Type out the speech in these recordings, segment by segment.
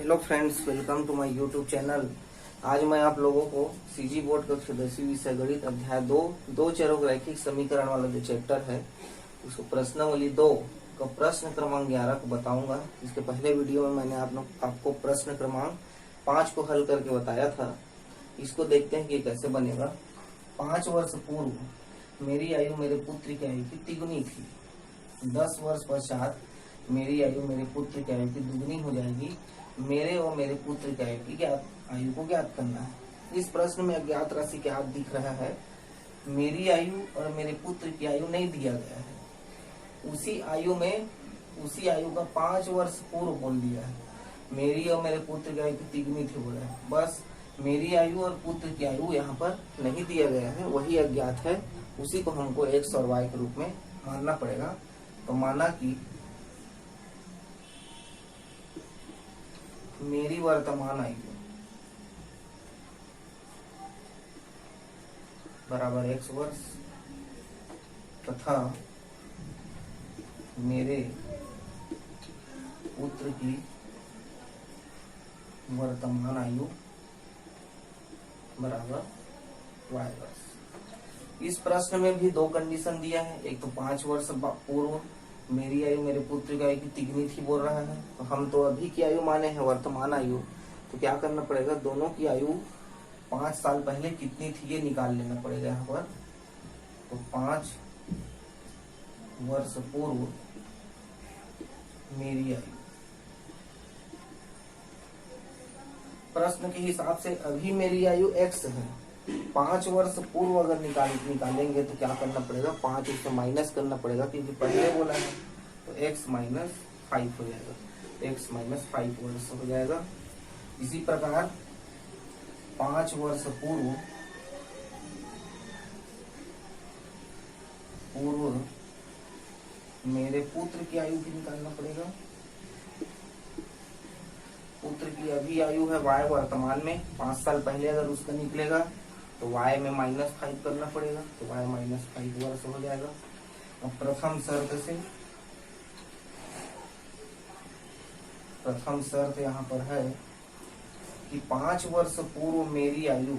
Hello friends, welcome to my YouTube channel. आज मैं आप लोगों को सीजी बोर्ड कक्षा 10वीं विषय गणित अध्याय दो चरों रैखिक समीकरण वाला जो चैप्टर है उसको प्रश्नावली 2 का प्रश्न क्रमांक 11 को बताऊंगा। इसके पहले वीडियो में मैंने आपको प्रश्न क्रमांक 5 को हल करके बताया था। इसको देखते हैं कि कैसे बनेगा। 5 वर्ष पूर्व मेरी आयु मेरे पुत्र की आयु की तिगुनी थी। 10 वर्ष पश्चात मेरी आयु मेरे पुत्र की आयु की दुगनी हो जाएगी। मेरे और मेरे पुत्र की आयु को ज्ञात करना है। इस प्रश्न में अज्ञात राशि क्या दिख रहा है? मेरी आयु और मेरे पुत्र की आयु नहीं दिया गया है। उसी आयु का 5 वर्ष पूर्व बोल दिया है। मेरी और मेरे पुत्र की आयु की तिगुनी थी बोला है। बस मेरी आयु और पुत्र की आयु यहाँ पर नहीं दिया गया है, वही अज्ञात है। उसी को हमको एक्स और वाई के रूप में मानना पड़ेगा। तो माना कि मेरी वर्तमान आयु बराबर x वर्ष तथा मेरे पुत्र की वर्तमान आयु बराबर y वर्ष। इस प्रश्न में भी 2 कंडीशन दिया है। एक तो 5 वर्ष पूर्व मेरी आयु मेरे पुत्र की आयु की तिगुनी थी बोल रहा है। तो हम तो अभी की आयु माने हैं, वर्तमान आयु। तो क्या करना पड़ेगा, दोनों की आयु 5 साल पहले कितनी थी ये निकाल लेना पड़ेगा यहाँ पर। तो 5 वर्ष पूर्व मेरी आयु, प्रश्न के हिसाब से अभी मेरी आयु x है। 5 वर्ष पूर्व अगर निकालेंगे तो क्या करना पड़ेगा, 5 उससे माइनस करना पड़ेगा क्योंकि पहले बोला है। तो x माइनस 5 हो जाएगा, x माइनस 5 वर्ष हो जाएगा। इसी प्रकार 5 वर्ष पूर्व मेरे पुत्र की आयु भी निकालना पड़ेगा। पुत्र की अभी आयु है y, वर्तमान में 5 साल पहले अगर उसका निकलेगा तो y में -5 करना पड़ेगा। तो y -5 वर्ष हो जाएगा। अब प्रथम शर्त यहाँ पर है कि 5 वर्ष पूर्व मेरी आयु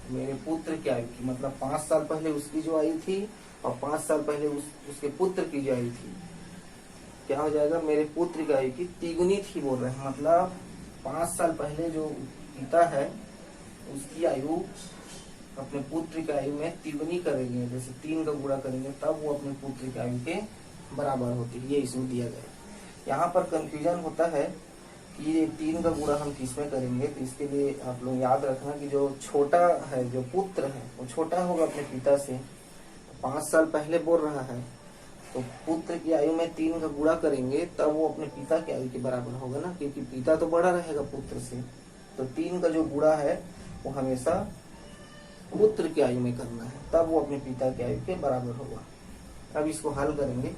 मेरे पुत्र की आयु की, मतलब 5 साल पहले उसकी जो आयु थी और 5 साल पहले उसके पुत्र की जो आयु थी, क्या हो जाएगा, मेरे पुत्र की आयु की तिगुनी थी बोल रहे हैं। मतलब 5 साल पहले जो पिता है उसकी आयु अपने पुत्र की आयु में तिगुनी करेंगे, जैसे 3 का गुणा करेंगे तब वो अपने पुत्र की आयु के बराबर होती है। ये इसमें दिया गया। यहाँ पर कंफ्यूजन होता है कि ये 3 का गुणा हम किसमें करेंगे। तो इसके लिए आप लोग याद रखना कि जो छोटा है, जो पुत्र है, वो छोटा होगा अपने पिता से। 5 साल पहले बोल रहा है तो पुत्र की आयु में 3 का गुणा करेंगे तब वो अपने पिता की आयु के बराबर होगा ना, क्योंकि पिता तो बड़ा रहेगा पुत्र से। तो 3 का जो गुणा है वो हमेशा पुत्र की आयु में करना है, तब वो अपने पिता की आयु के बराबर होगा। अब इसको हल करेंगे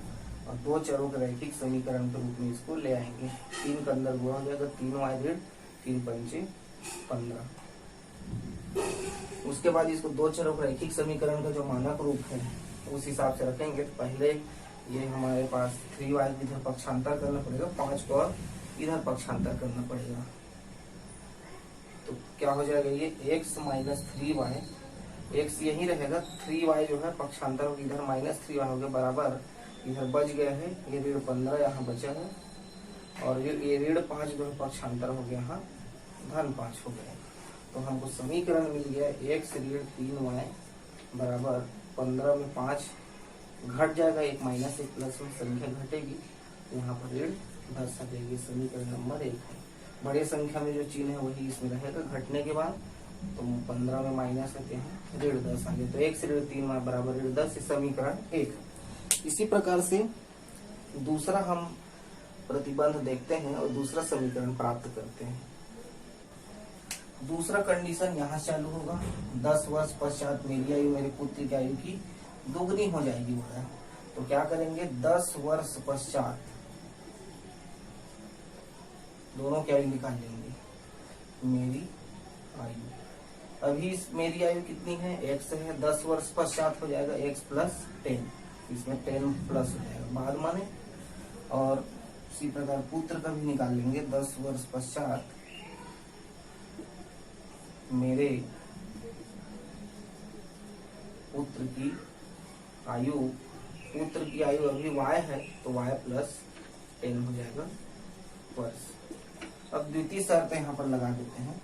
और 2 चरों के रैखिक समीकरण के रूप में इसको ले आएंगे। 3 का अंदर गुणा हो जाएगा, 3y ऋण 3 पंचे 15। उसके बाद इसको 2 चरों के रैखिक समीकरण का जो मानक रूप है उस हिसाब से रखेंगे। तो पहले ये हमारे पास 3y इधर पक्षांतर करना पड़ेगा, 5 को इधर पक्षांतर करना पड़ेगा। तो क्या हो जाएगा, ये x माइनस 3y, x यही रहेगा, 3y जो है पक्षांतर इधर -3y हो गया बराबर, इधर बच गया है ये ऋण 15 यहाँ बचा है, और ये ऋण 5 जो है पक्षांतर हो गया यहाँ धन 5 हो गया। तो हमको समीकरण मिल गया x ऋण 3y बराबर 15 में 5 घट जाएगा, 1 माइनस 1 प्लस में संख्या घटेगी, यहाँ पर ऋण 10 आ जाएगी। समीकरण नंबर 1 है। बड़े संख्या में जो चिन्ह है वही इसमें रहेगा घटने के बाद। तो 15 में माइनस करते हैं, ऋण 10 आ गया। तो x ऋण 3y बराबर ऋण 10, समीकरण 1। इसी प्रकार से दूसरा हम प्रतिबंध देखते हैं और दूसरा समीकरण प्राप्त करते हैं। दूसरा कंडीशन यहाँ चालू होगा, 10 वर्ष पश्चात मेरी आयु मेरे पुत्र की आयु की दुगनी हो जाएगी बोला है। तो क्या करेंगे, 10 वर्ष पश्चात दोनों की आयु निकाल लेंगे। मेरी आयु, अभी मेरी आयु कितनी है, x है, 10 वर्ष पश्चात हो जाएगा x प्लस 10, इसमें 10 प्लस हो जाएगा बाद माने, और उसी प्रकार पुत्र का भी निकाल लेंगे। 10 वर्ष पश्चात मेरे पुत्र की आयु, पुत्र की आयु अभी y है तो y प्लस 10 हो जाएगा वर्ष। अब द्वितीय शर्त यहाँ पर लगा देते हैं,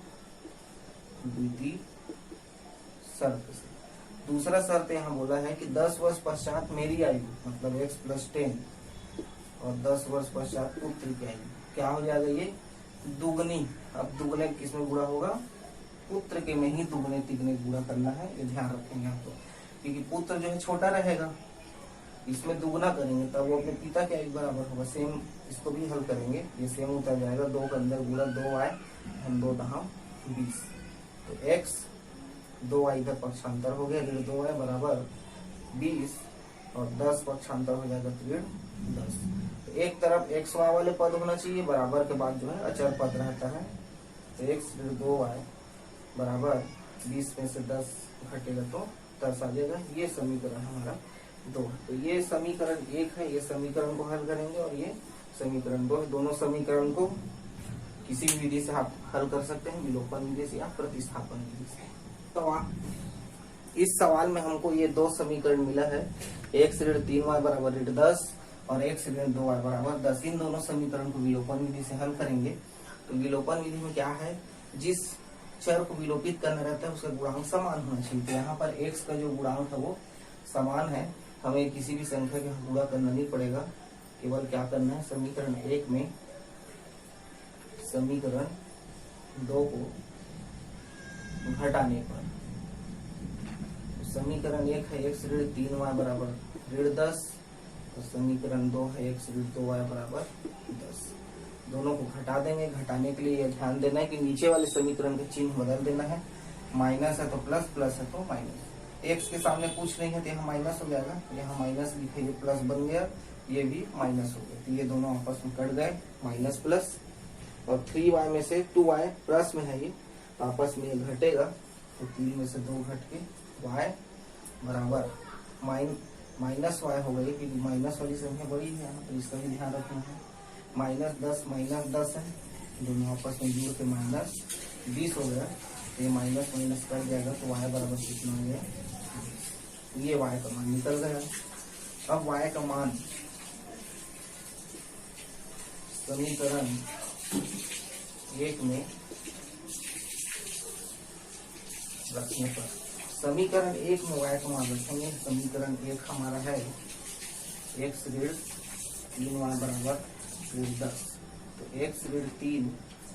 द्वितीय शर्त से। दूसरा शर्त यहाँ बोला है कि 10 वर्ष पश्चात मेरी आयु मतलब x प्लस 10 और 10 वर्ष पश्चात पुत्र की आयु क्या हो जाएगा, ये दुगनी। अब दुगने किसमें गुणा होगा, पुत्र के में ही दुगने तिगने गुणा करना है, ये ध्यान रखेंगे आप तो, क्योंकि पुत्र जो है छोटा रहेगा, इसमें दुगना करेंगे तब वो अपने पिता के आयु बराबर होगा। सेम इसको भी हल करेंगे, ये सेम उतर जाएगा। 2 के अंदर गुणा 2y, हम 2 दहा 20, तो x 2y इधर पक्षांतर हो गया, 2y बराबर 20 और 10 पक्षांतर हो जाएगा 10। तो एक तरफ x y वाले पद होना चाहिए, बराबर के बाद जो है अचर पद रहता है, तो x 2y बराबर 20 में से 10 घटेगा तो 10 आ जाएगा। ये समीकरण हमारा 2 है। तो ये समीकरण 1 है, ये समीकरण को हल करेंगे और ये समीकरण 2 है। दोनों समीकरण को किसी भी विधि से आप हल कर सकते हैं, विलोपन विधि से या प्रतिस्थापन विधि से। तो इस सवाल में हमको ये 2 समीकरण मिला है, x ऋण 3y बराबर ऋण 10 और x ऋण 2y बराबर 10। इन दोनों समीकरण को विलोपन विधि से हल करेंगे। तो विलोपन विधि में क्या है, जिस चर को विलोपित करना रहता है उसका गुणांक समान होना चाहिए। तो यहाँ पर x का जो गुणांक है वो समान है, हमें किसी भी संख्या का गुणा करना नहीं पड़ेगा, केवल क्या करना है, समीकरण 1 में समीकरण 2 को घटाने पर समीकरण 1 है x ऋण 3y बराबर ऋण 10 और समीकरण 2 है x ऋण 2y बराबर 10। दोनों को घटा देंगे। घटाने के लिए यह ध्यान देना है कि नीचे वाले समीकरण का चिन्ह बदल देना है, माइनस है तो प्लस, प्लस है तो माइनस। एक्स के सामने कुछ नहीं है तो यहाँ माइनस हो जाएगा, यहाँ माइनस लिखे, ये प्लस बन गया, ये भी माइनस हो गया, तो ये दोनों आपस में कट गए, माइनस प्लस। और 3y में से 2y प्लस में है, ये आपस में ये घटेगा, तो 3 में से 2 घट के y बराबर माइनस y हो गई, क्योंकि माइनस वाली संख्या बड़ी है यहाँ पर, इसका भी ध्यान रखना है। माइनस 10 है, दोनों आपस में जोड़ के माइनस 20 हो गया, तो ये माइनस माइनस कट जाएगा, तो y बराबर कितना हो गया, ये y का मान निकल गया। अब y का मान समीकरण 1 में रखने पर, समीकरण 1 में y का मान रखेंगे। समीकरण 1 हमारा है x ऋण 3y बराबर ऋण 10, तो x ऋण 3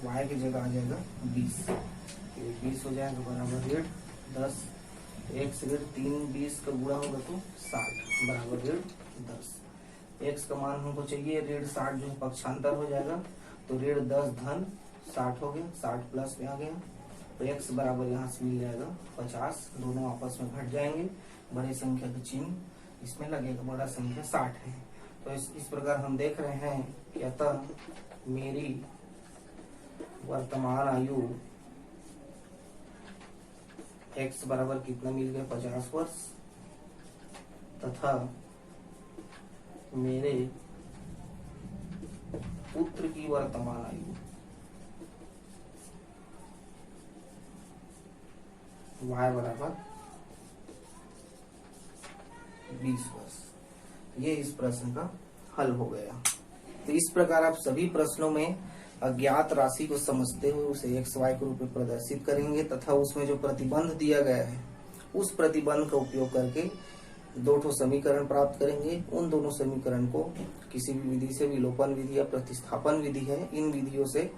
y की जगह आ जाएगा 20, 20 हो जाएगा बराबर ऋण 10। x ऋण 3 20 का गुणा होगा तो 60 बराबर ऋण 10। x का मान हमको चाहिए ऋण 60 जो है पक्षांतर हो जाएगा, तो ऋण 10 धन 60 हो गया, 60 प्लस में आ गया, तो x बराबर यहाँ से मिल जाएगा 50, दोनों आपस में घट जाएंगे, बड़े संख्या का चिन्ह इसमें लगेगा, बड़ा संख्या 60 है। तो इस प्रकार हम देख रहे हैं कि अतः मेरी वर्तमान आयु x बराबर कितना मिल गया, 50 वर्ष, तथा मेरे पुत्र की वर्तमान आयु y बराबर 20 वर्ष। ये इस प्रश्न का हल हो गया। तो इस प्रकार आप सभी प्रश्नों में अज्ञात राशि को समझते हुए उसे x y के रूप में प्रदर्शित करेंगे, तथा उसमें जो प्रतिबंध दिया गया है उस प्रतिबंध का उपयोग करके 2 समीकरण प्राप्त करेंगे। उन दोनों समीकरण को किसी भी विधि से, विलोपन विधि या प्रतिस्थापन विधि है, इन विधियों से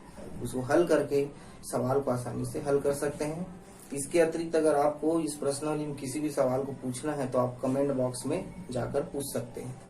उसको हल करके सवाल को आसानी से हल कर सकते हैं। इसके अतिरिक्त अगर आपको इस प्रश्नावली में किसी भी सवाल को पूछना है तो आप कमेंट बॉक्स में जाकर पूछ सकते हैं।